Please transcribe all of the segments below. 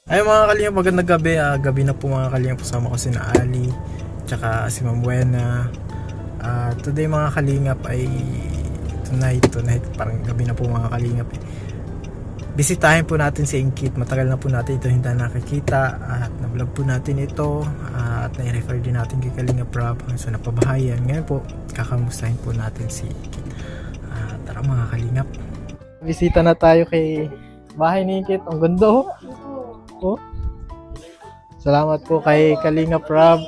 Ay mga kalingap, magandang gabi. Gabi na po mga kalingap. Kasama ko si Ali, tsaka si Ma'am Buena. Today mga kalingap ay tonight, parang gabi na po mga kalingap. Bisitahin po natin si Inkit. Matagal na po natin ito hindi nakikita. At na-vlog po natin ito. At na-refer din natin kay Kalingap Rob sa napabahayan. Ngayon po, kakamustahin po natin si Inkit. Tara mga kalingap. Bisita na tayo kay bahay ni Inkit. Ang ganda oh. Oh. Salamat po kay Kalingap Rob.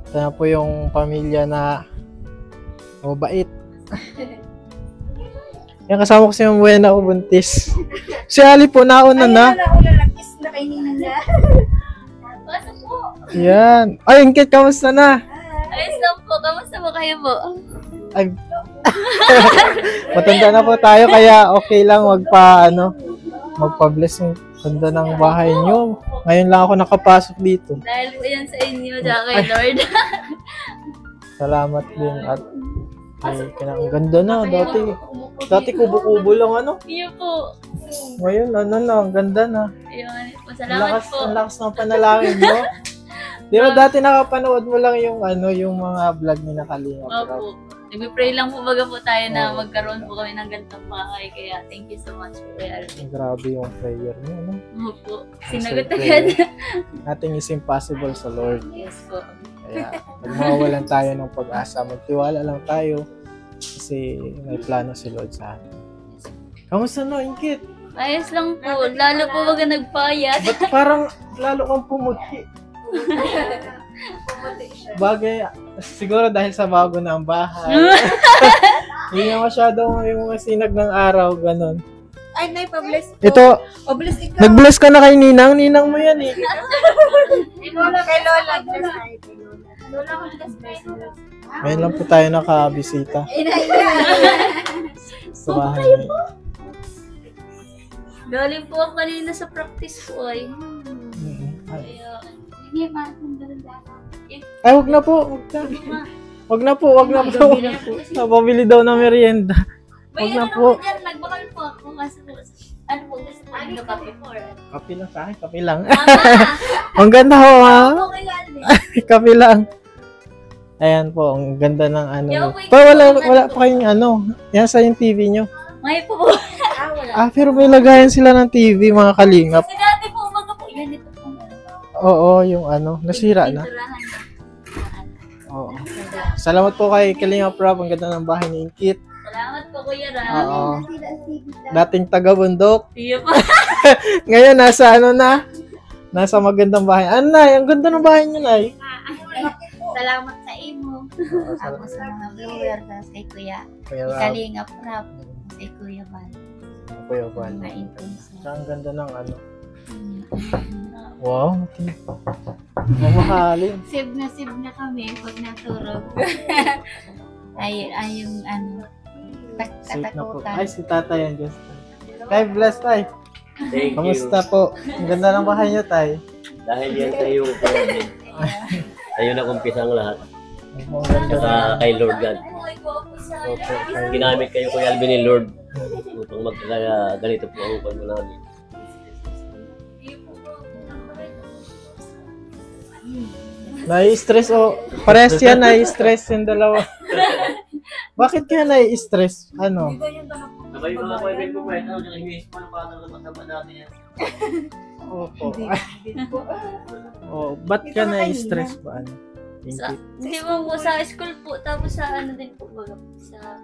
Ito na po yung pamilya na mabait. Yan, kasama ko si Ma'am Buena o buntis. Si Ali po nauna na. Nauna-lagkis na kay Ninang na. Basta po. Yan. Ay, Inkit, kamusta na? Ayos lang po. Kamusta po kayo po? Ay. Matanda na po tayo kaya okay lang magpa-bless yung ganda ng bahay nyo. Ngayon lang ako nakapasok dito. Dahil po yan sa inyo, tsaka kay Lord. Salamat din at ang ganda na. Dati kubo-kubo lang Iyo po. Ngayon ang ganda na. Ayun po. Salamat po. Ang lakas ng panalangin mo. Di ba dati nakapanood mo lang yung mga vlog ni Kalingap Rob? Opo. Nag-pray lang po baga po tayo na magkaroon po kami ng ganitong bahay. Kaya thank you so much po. Grabe yung prayer mo, Opo. Sinagot agad. Nothing is impossible sa Lord. Yes po. Kaya pag mawawalan tayo ng pag-asa, magtiwala lang tayo kasi may plano si Lord sa atin. Kamusta Inkit? Ayos lang po. Lalo po baga nagpayat. Ba't parang lalo kang pumuti? Bagay, siguro dahil sa bago na ang bahay. Hindi na masyadong yung mga sinag ng araw, ganon. Ay, Nay, pa-bless po. Ito, Pa-bless ikaw. nag-bless ka na kay Ninang. Ninang mo yan eh. Lola, kay Lola. Bless tayo kay Lola. Lola, bless. Ngayon lang po tayo nakabisita sa bahay. Galing po ako kanina sa practice po ay. Kaya, hindi Ay, wag na po. Wag na po. Napabili daw ng merienda. Wag na po. Nagbakal po ako kasi po, ano po, gusto po yung kape po. Kape lang sa akin, kape lang. Mama! Ang ganda ho ha. Okay lang. Kape lang. Ayan po, ang ganda ng Pa wala pa kayong yan sa yung TV nyo. May po po. Pero may lagayan sila ng TV, mga kalingap. Kasi dati po, umaga po, yan ito po. Oo, yung nasira na. Pinturahan na. Oo. Salamat po kay Kalingap Rob, ang ganda ng bahay ni Inkit. Salamat po, Kuya Ram. Oo. Dating taga-bundok. Iyo po. Ngayon nasa nasa magandang bahay. Nay, ang ganda ng bahay niyo, Nay. Salamat sa imo. Ako sa mga viewer, tapos kay Kuya. Kuya Rob. Kalingap Rob. Kay Kuya Van. Kuya Juan. Mga influencer. Ang ganda ng Wow. Mamahalin. Save na kami pag naturog. ay yung Safe na po. katakutan. Ay, si Tatay yan, Diyos. Tay, bless, Tay. Thank Kamusta you. po? Ang ganda ng bahay niyo, Tay. Dahil yan sa iyong project. Tayo na kumpisa ang lahat. Ang ganda Saka kay Lord God. Opo, kay- Ginamit kayo Kuya Alvin ni Lord upang magkakaya ganito po ang pag namin. Nai-stress o parehas yan, nai-stress yung dalawa. Bakit kaya nai-stress? Sabay mga kaibigan ko kahit ano, nakahiwis pa ng patang na mataba natin yan. Opo. Ba't ka nai-stress ba? Hindi mo po sa school po, tapos sa din po baga sa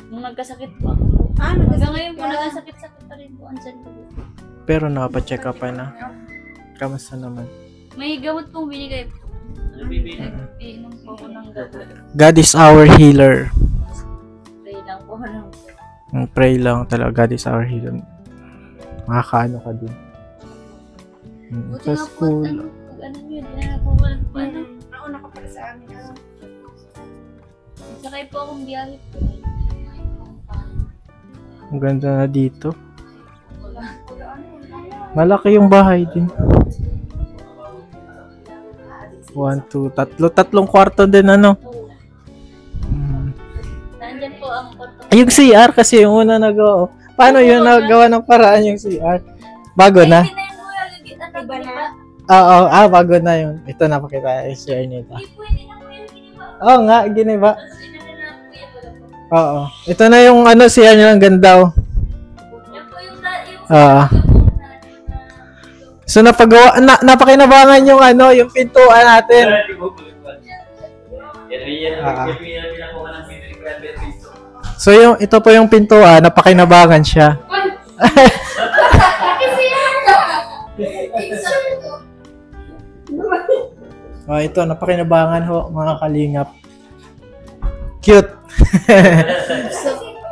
nung nagkasakit po ako. Hanggang ngayon po nagkasakit-sakit pa rin po. Andyan po. Pero nakapa-check up na. Kamusta naman? May gamot pong binigay po. Ano bibili? Iinom po ako ng gamot. God is our healer. Pray lang po lang. Pray lang talaga. God is our healer. Makakaano ka din. Buti Sa nga po, school. ano yun, hindi na po walang po ano. Nauna ka para sa amin. Sakay po akong biyahe po. Ang ganda na dito. Malaki yung bahay din. 1, 2, tatlong kwarto din Nandyan po ang kwarto. Ay, yung CR kasi yung una nagawa. Paano yun nagawa ng paraan yung CR? Bago na? Hindi na yun po Oo, bago na yun. Ito, napakita. I-share nito. Hindi po, hindi na po yung giniba. Oo nga, giniba. Tapos inano na po yan. Wala po. Oo. Ito na yung ano, siya niya ang ganda. Yan po yung Oo. So napagawa, napakinabangan yung ano, yung pintuan natin. So yung ito po yung pintuan, napakinabangan siya. Ito, napakinabangan ho, mga kalingap. Cute.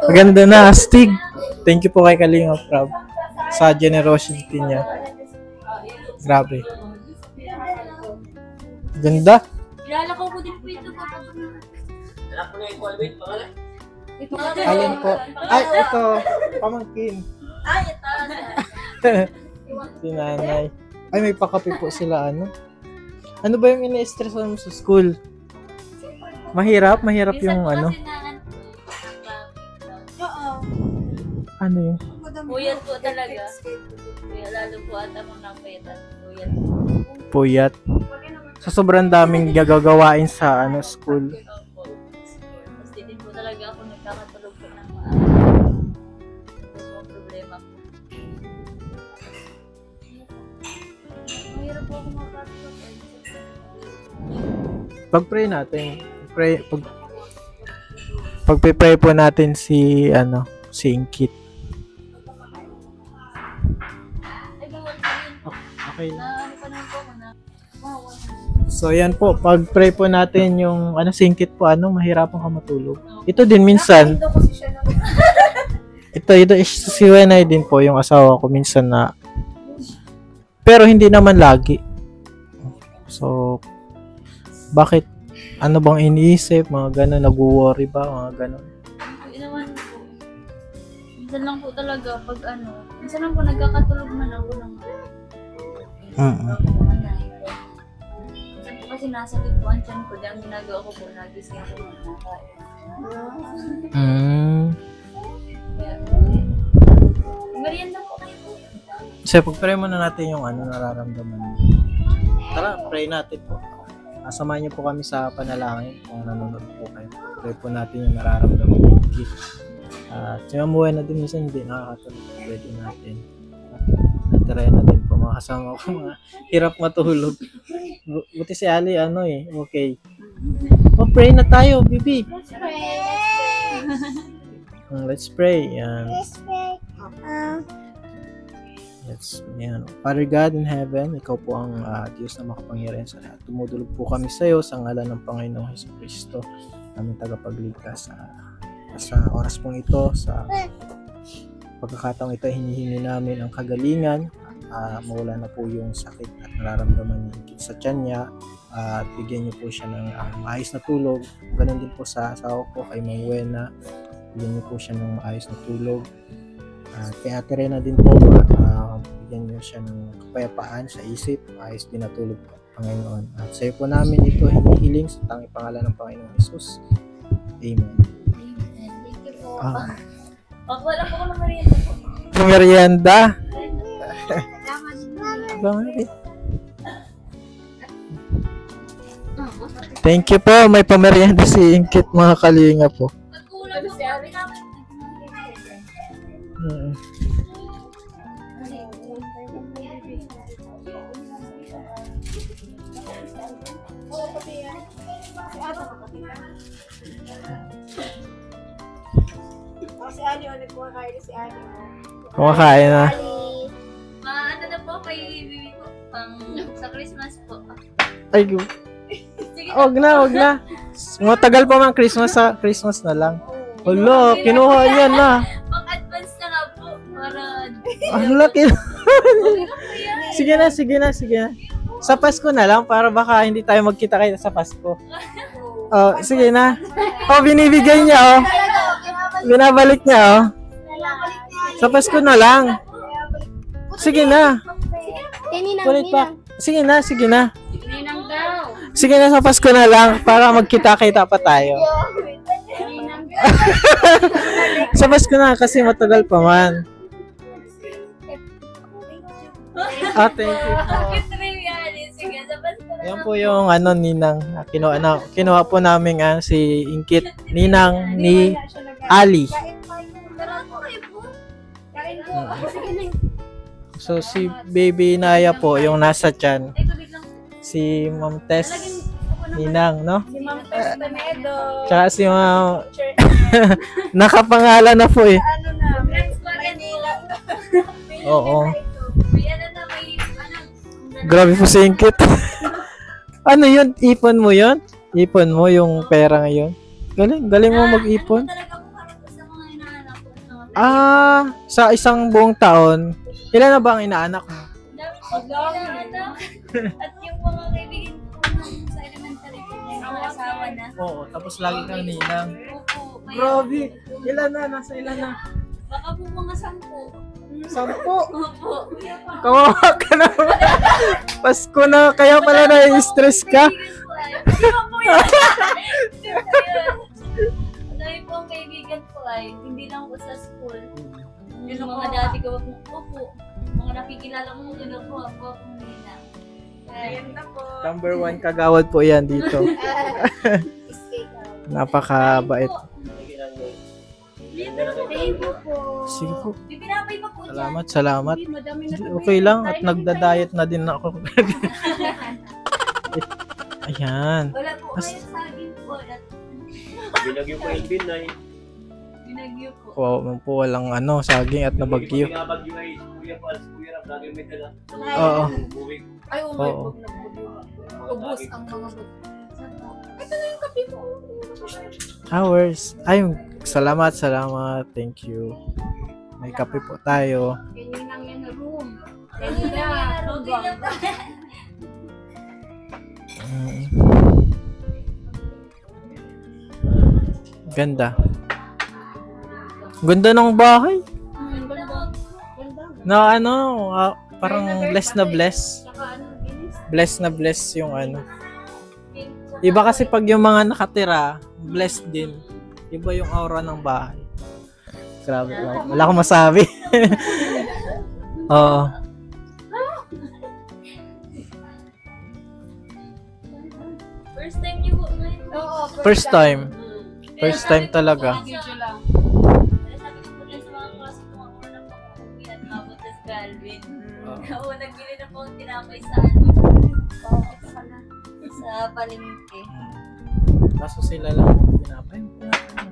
Maganda na, astig. Thank you po kay Kalingap Rob sa generosity niya. Grabe. Ganda. Kilala ko din po ito. Anak ko na yung Colbert, pangalan? Alin po? Ay, ito. Pamangkin. Ay, ito. Si nanay. Ay, may pakape po sila, ano? Ano ba yung ina-stressan mo sa school? Mahirap yung ano? Ano yun? Puyat po talaga. Kaya lalo po ata mong napayitan. Puyat. Puyat. Sa sobrang daming gagagawain sa ano school. Opo. Tapos din po talaga ako nagkakatulog po ng maaari. Ito po ang problema po. Mahirap po ako makatulog. Pag-pray natin. Pag-pray po natin si ano, si Inkit. Ay, bawal po yun. Okay. Na ano pa naman po ako na bawal. So yan po, pag-pray po natin yung ano, si Inkit po, ano, mahirapan ka matulog. Ito din minsan. Ito si Wenay din po, yung asawa ko minsan na. Pero hindi naman lagi. So, bakit? Ano bang iniisip? Mga gano'n, nag-worry ba? Mga gano'n. Hindi naman po. Minsan lang po talaga pag ano. Minsan lang po nagkakatulog man ako ng Minsan po kasi nasa lipuan tiyan ko. Diyan ginagawa ko po. Nagising ako ng nakain. Kaya merienda po kayo po. So, pag-pray muna natin yung ano, nararamdaman mo. Tara, pray natin po. Samahan niyo po kami sa panalangin kung nanonood po kayo. Pray po natin yung nararamdaman ng Inkit. Sinamuhay na din minsan hindi nakakatulog. Pwede natin. Natirayan na din po mga kasama ko. Mga hirap matulog. Buti si Ali, ano okay. Pray na tayo, Bibi. Let's pray. Yan. Father God in heaven, ikaw po ang Diyos na makapangyarihan sa lahat. Tumutulog po kami sa iyo sa ngalan ng Panginoong Jesucristo, aming tagapagligtas. Sa oras pong ito, sa pagkakataong ito, hinihingi namin ang kagalingan, mawala na po yung sakit at nararamdaman ni Inkit sa tiyan niya, at bigyan niyo po siya ng maayos na tulog. Ganon din po sa asawa ko, kay Ma'am Wena, bigyan niyo po siya ng maayos na tulog. Kay Ate Rena din po, bigyan niyo siya ng kapayapaan sa isip, maayos din na tulog po, Panginoon. At sa iyo po namin ito hinihiling sa tanging pangalan ng Panginoong Jesus. Amen. Thank you po. Pag wala po ako ng merienda po. Merienda. Thank you po. May pamerienda si Inkit, mga kalinga po. Nagkulang po kami namin. Si Ali, nagkumakain si Ali. Kumakain na. Ano na po kay Bibi po? Pang sa Christmas po. Ay, Sige wag na. Matagal pa man Christmas, sa Christmas na lang. Hala, kinuha niya na. Pang-advance na nga po. Para... Hala, Sige na. Sa Pasko na lang, para baka hindi tayo magkita-kita sa Pasko. Sige na. Binibigay niya, binabalik niya, Sa Pasko na lang. Sige na. Kulit pa. Sige na. Ninang daw. Sige na, sa Pasko na lang, para magkita-kita pa tayo. Sa Pasko na, kasi matagal pa man. Thank you po. Bakit na yung yan? Yan po yung ninang. Kinuha po namin si Ingkit. Ninang ni Ali. Kain po. Sige na. So si Baby Naya po yung nasa tiyan. Si Ma'am Tess Ninang, no? Si Ma'am Tess Tamedo. Tsaka si Ma'am nakapangalan na po eh. Ano na? Manila. Oo. May ano na, may Grabe po si Ingkit. Ano yun? Ipon mo yun? Ipon mo yung pera ngayon? Galing mo mag-ipon. talaga po para sa mga inaanak ko. Sa isang buong taon, ilan na ba ang inaanak mo? Dami po inaanak. At yung mga kaibigan ko sa elementary ko, may mga asawa na. Oo, tapos lagi kang ninang. Opo. Kaya, Grabe! Ilan na? Nasa ilan na? baka po mga 10. 10. Opo. Kawawa ka na. Pasko na, kaya pala na-stress ka. Hindi po yan. Hindi po yan. Dami po ang kaibigan ko ay hindi lang po sa school. Yung mga dati ko po, mga nakikilala ko yun ako akong nina. Ayan na po. Number 1 kagawad po yan dito. Napakabait. Thank you po. Sige po. Pinapay pa po dyan. Salamat. Madami na Okay lang at nagda-diet na din ako. Ayan. Wala po kayo saging po. Binagyo ko yung bin na eh. Binagyo po. Wow, po walang saging at nabagyo. Binabagyo ay kuya pa, kuya rap, lagi may dala. Oo. Buwig. Ay, oh my Oo. God. Ubus ang mga bag. Ito na yung kape mo. Hours. Ay, salamat. Thank you. May kape po tayo. Ganyan lang yan na room. Ganyan Ganda. lang yan, ganyan lang. Mm. Ganda. Ganda ng bahay. Ganda. Na parang bless na bless. Saka ano, bilis. Bless na bless yung Iba kasi pag yung mga nakatira, blessed din. Iba yung aura ng bahay. Grabe. Wala akong masabi. Oo. First time niyo po ngayon. Oo, First time. First time talaga. Video lang. Sabi ko po dyan sa mga klase ko, ako na po uwi at mabutas Calvin. Oo, nagbili na po ang tinapay sa sa palengke. Kaso sila lang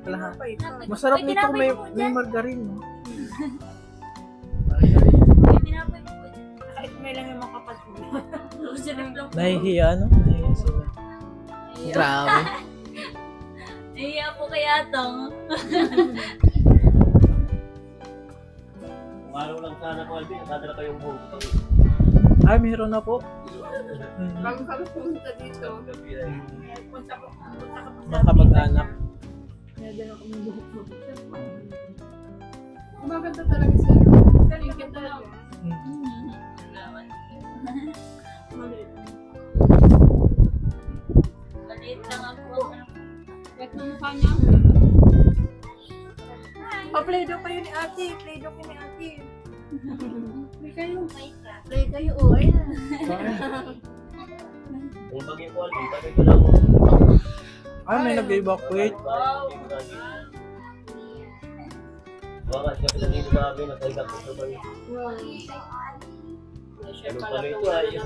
pinapay. Masarap nito may margarine. No? Margarine. May tinapay po po dyan. Kahit may lang yung makapatulog. Nahihiya, no? Nahihiya sila. Grabe. Nahiya po kaya tong. Kung araw lang sana ko, Alvin, nakadala kayong buhok. Ay, meron na po. Bago kami pumunta dito. Gabi ay. Punta ka pa Mga kamag-anak. Nadala ko ng buhok mo. Maganda talaga siya. Galing ka talaga. Maliit. Maliit lang ako. Wet na mukha niya. Pa-play-doh kayo ni ate. Play-doh kayo ni ate. Play kayo. Play kayo. Oh, ayan. Kung bagay ko, Alvin, bagay ko lang. Ay, may nag-evacuate. Baka siya pinagdito sa amin, nagkaigat ko sa bagay. Ano pala ito ay?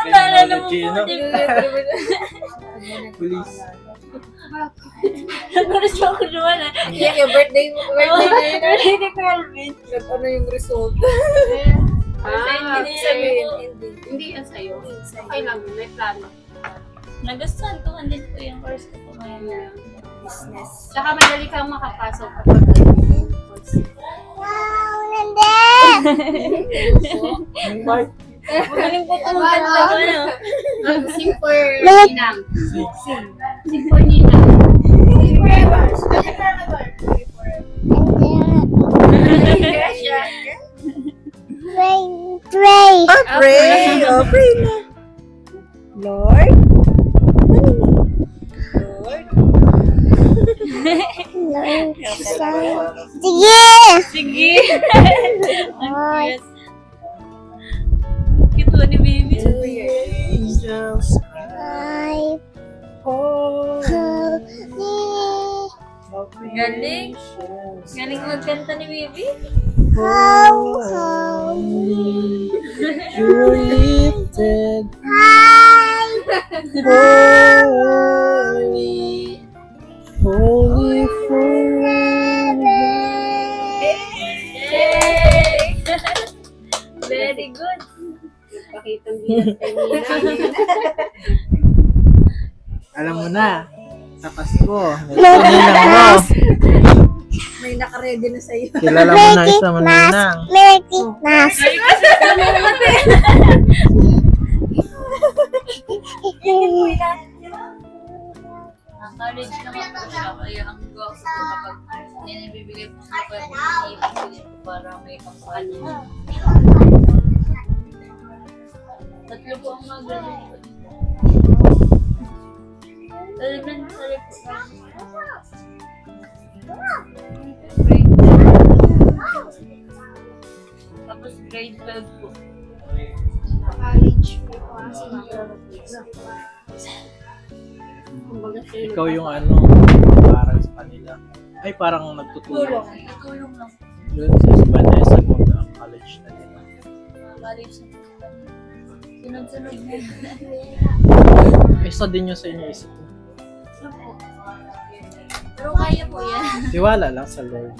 Naalala mo po. Police. Nagkaroon siya ako naman ah. Yeah, yung birthday mo. Birthday na yun. Birthday ni Calvin. Ano yung result? Hindi sabihin. niya Hindi yan sa'yo. Okay lang, may plano. Nagustuhan ko din po yung course ko po ngayon. Business. Tsaka madali kang makapasok kapag Magaling po ito magkanta ko, ano? Sing for Ninang. Sing for Ninang. Sing forever. Sing forever. Pray. Pray! Oh, pray na. Lord. Sige. Sige! Lord. Cute po ni baby. Angels cry. Oh, Galing. Galing magkanta ni baby. holy, you are lifted. Holy, holy forever. Yay! Very good. Pakitang bilang kayo nila. Alam mo na, sa Pasko, may ninang mo. May nakaredy na sa'yo. Kilala mo na isa mo ninang. Ang college naman po siya, kaya ang gawa ko po kapag ninibibigay po siya po ibibigay ko para may kampanya. Tatlo po ang mag-graduate. Elementary po kami. Tapos grade 12 po. College. Kumbaga sa'yo. Ikaw yung ano, parang sa kanila. Ay, parang nagtutulong. Tulong lang po. Yun sa Vanessa mo na college na nila. College na po. Sunod-sunod na. Isa din yun sa inyo isip mo. Ano po? Pero kaya po yan. Tiwala lang sa Lord.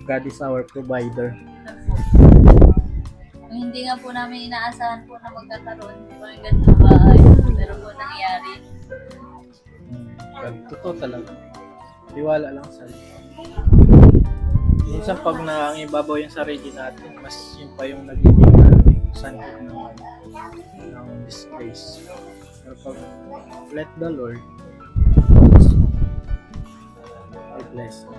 God is our provider. Kung hindi nga po namin inaasahan po na magkakaroon po ng ganitong bahay. Pero po nangyari. Totoo talaga. Tiwala lang sa Lord. Minsan pag nangibabaw yung sarili natin, mas yun pa yung nagiging sanhi ng disgrace. Pero pag let the Lord, I bless you.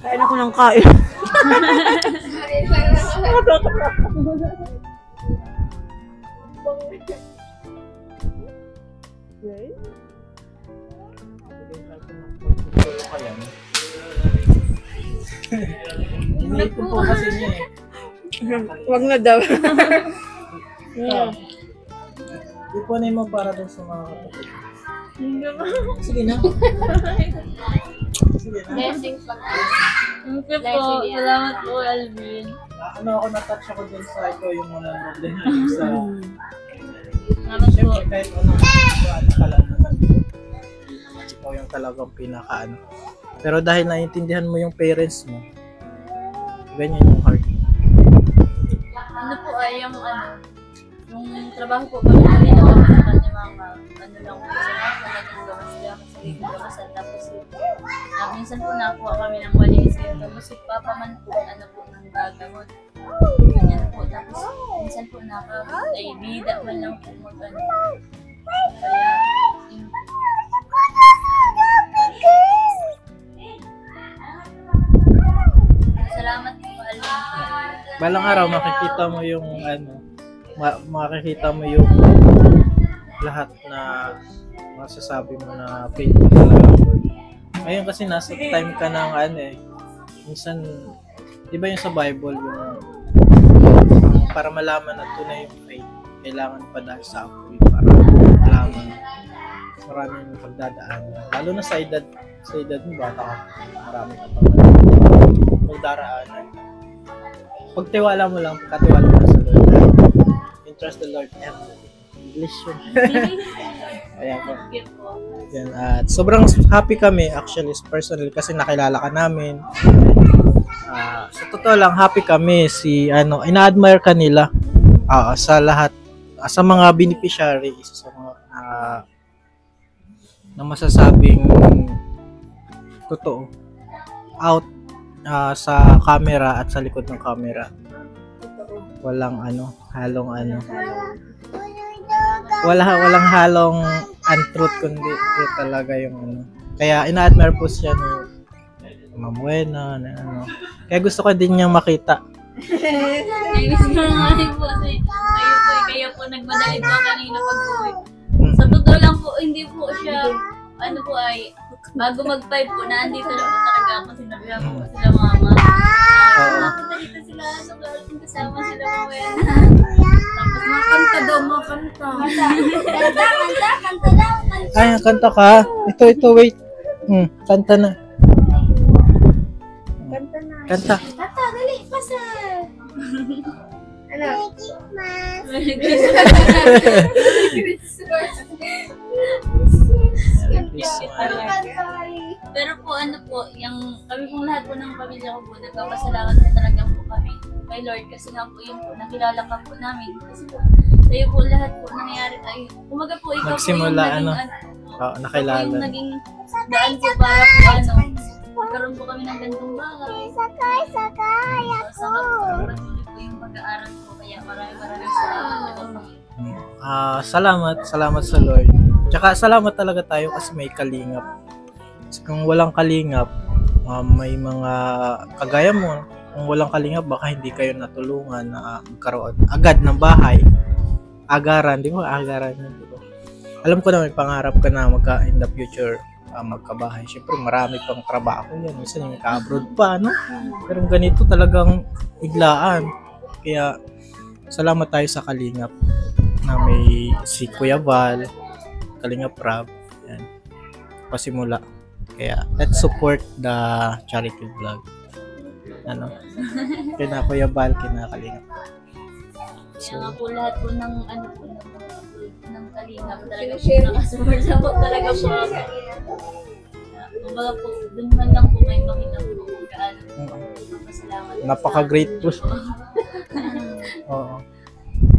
Kain ako ng kain. Iniipon po kasi niya eh. Wag na daw. Ipunin mo para dun sa mga kapatid. Sige na. Sige na. Blessings lang. Thank you po. Salamat po, Alvin. Ano ako na-touch ako dun sa ito yung mga din sa Salamat po. siyempre kahit ano ka lang naman. Ikaw yung talagang pinaka-ano. Pero dahil naiintindihan mo yung parents mo, ganyan yung heart. Ano po ay yung yung trabaho po kami kanina kami sa kanya mga ano lang po sa mga naging gamas-gamas sa gagasan tapos minsan po nakuha kami ng walis tapos si Papa man po ano po ng gagamot ganyan po tapos minsan po ay bida man lang po mag-ano kaya yun. Salamat po Alvin. Balang araw makikita mo yung ano, makikita mo yung lahat na masasabi mo na faithful talaga ako. Ngayon kasi nasa time ka ng ano eh, minsan, di ba yung sa Bible yung para malaman na tunay yung faith, kailangan pa dahil sa apoy para malaman marami yung pagdadaan. Lalo na sa edad mo, bata ka, marami ka pa pagdaraanan. Pagtiwala mo lang, pagkatiwala mo sa Lord. Trust the Lord. English yun. Ayan po. Yan, at sobrang happy kami actually personally kasi nakilala ka namin. Sa totoo lang happy kami ina-admire ka nila sa lahat sa mga beneficiary isa sa mga na masasabing totoo out sa camera at sa likod ng camera. Walang halong walang halong untruth kundi truth talaga yung Kaya ina-admire po siya ni Ma'am Buena na Kaya gusto ko din niyang makita. Ay, gusto nga rin po kasi kayo po nagmadali po kanina pag-uwi. Sa totoo lang po, hindi po siya ano po ay, bago mag-5 po, naandito na po talaga ako. Sinabihan ko po sila mama. Napunta dito sila, so kasama sila mamaya na. Tapos Kanta daw, makanta. kanta daw. Ay, kanta ka. Ito, wait. Kanta na. Kanta na. Kanta. Tata, dali, pasa. Ano? Pero po ano po, yung kami pong lahat po ng pamilya ko po, nagpapasalamat po talaga po kami kay Lord kasi nga po yun po, nakilala ka po namin. Kasi po, tayo po lahat po nangyayari tayo. Kumaga po, ikaw Nagsimula, po yung ano? naging, Oo, nakilala. yung naging daan po para po ano, magkaroon po kami ng gantong bahay. Sakay Saka po, patuloy po yung pag-aaral ko, kaya maraming salamat po. Salamat sa Lord. Tsaka salamat talaga tayo kasi may kalingap. Kasi kung walang kalingap, may mga kagaya mo, kung walang kalingap, baka hindi kayo natulungan na magkaroon agad ng bahay. Agaran, di ba? Agaran yun, di ba? Alam ko na may pangarap ka na in the future magkabahay. Siyempre, marami pang trabaho yan. Minsan yung ka-abroad pa, no? Pero ganito talagang biglaan. Kaya, salamat tayo sa kalingap na may si Kuya Val, Kalingap Rab, yan, pasimula. Kaya, let's support the charity vlog. Ano? Kina Kuya Val, kina Kalingap. Kaya nga po lahat po ng ano po ng kalingap talaga po nakasupport na po talaga po ako. Kumbaga po, dun man lang po may makita po kung gaano po pasalamat. Napaka-grateful. Oo.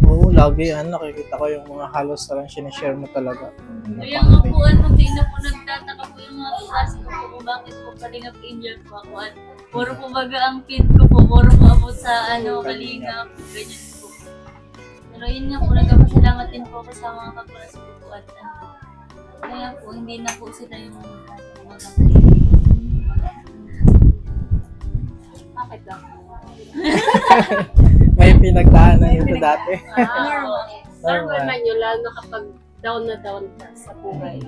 Oo, lagi nakikita ko yung mga halos lang sinishare mo talaga. Kaya nga po, hindi na po nagtataka po yung mga klase ko po kung bakit po Kalingap Angel po ako. At puro po baga ang pin ko po, puro po ako sa Kalingap, ganyan po. Pero yun nga po, nagpapasalamat din po ako sa mga kaklase ko po at kaya po, hindi na po sila yung mga bakit lang? May pinagdaanan ito dati. Normal man yun, lalo na kapag down na down ka sa buhay.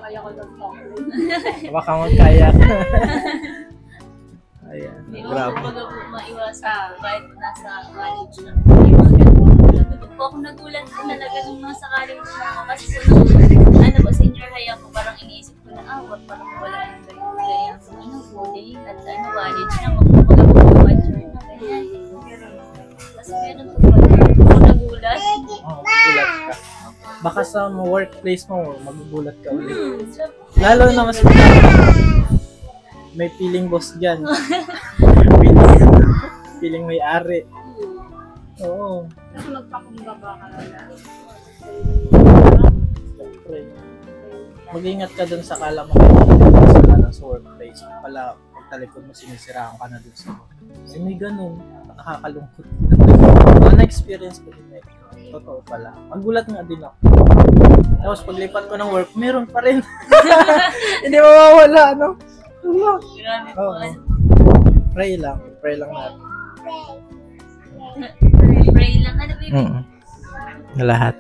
Ayoko ng talk. Baka magkaya. Ayan, Hindi ko grabe. po maiwasan kahit nasa college na. Ito po ako nagulat po talaga nung nasa college na ako. Kasi po nung senior high ako, parang iniisip ko na parang wala yung kaya ako bullying at college na magpapaga po yung mature na ganyan. Tapos meron po ako nagulat. Magugulat ka. Baka sa workplace mo, magugulat ka ulit. Lalo na mas may feeling boss dyan. feeling may-ari. Oo. Kasi magpakumbaba ka na. Siyempre. Mag-ingat ka dun sa kala mo sa workplace. Pala, pagtalikod mo, sinisiraan ka na dun sa work. Kasi may ganun. Nakakalungkot. Na-experience ko din. Totoo pala. Magulat nga din ako. Tapos paglipat ko ng work, meron pa rin. Hindi mawawala, no? Grabe po. Oo. Pray lang natin. Pray lang. Ano ba yung Lahat.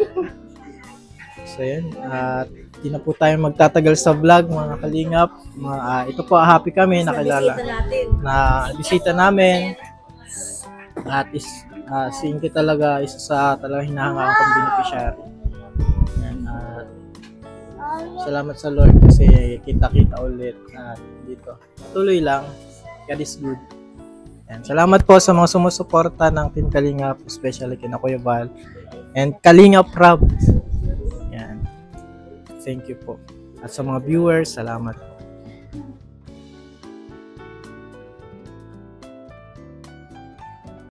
So yun, at di na po tayo magtatagal sa vlog mga kalingap. Ito po, happy kami nakilala na bisita namin. At si Inky talaga isa sa talagang hinahangaan kong beneficiary. Yan, at salamat sa Lord kasi kita-kita ulit dito. Tuloy lang. God is good. Yan. Salamat po sa mga sumusuporta ng Team Kalingap, especially kina Kuya Val and Kalingap Rab. Yan. Thank you po. At sa mga viewers, salamat po.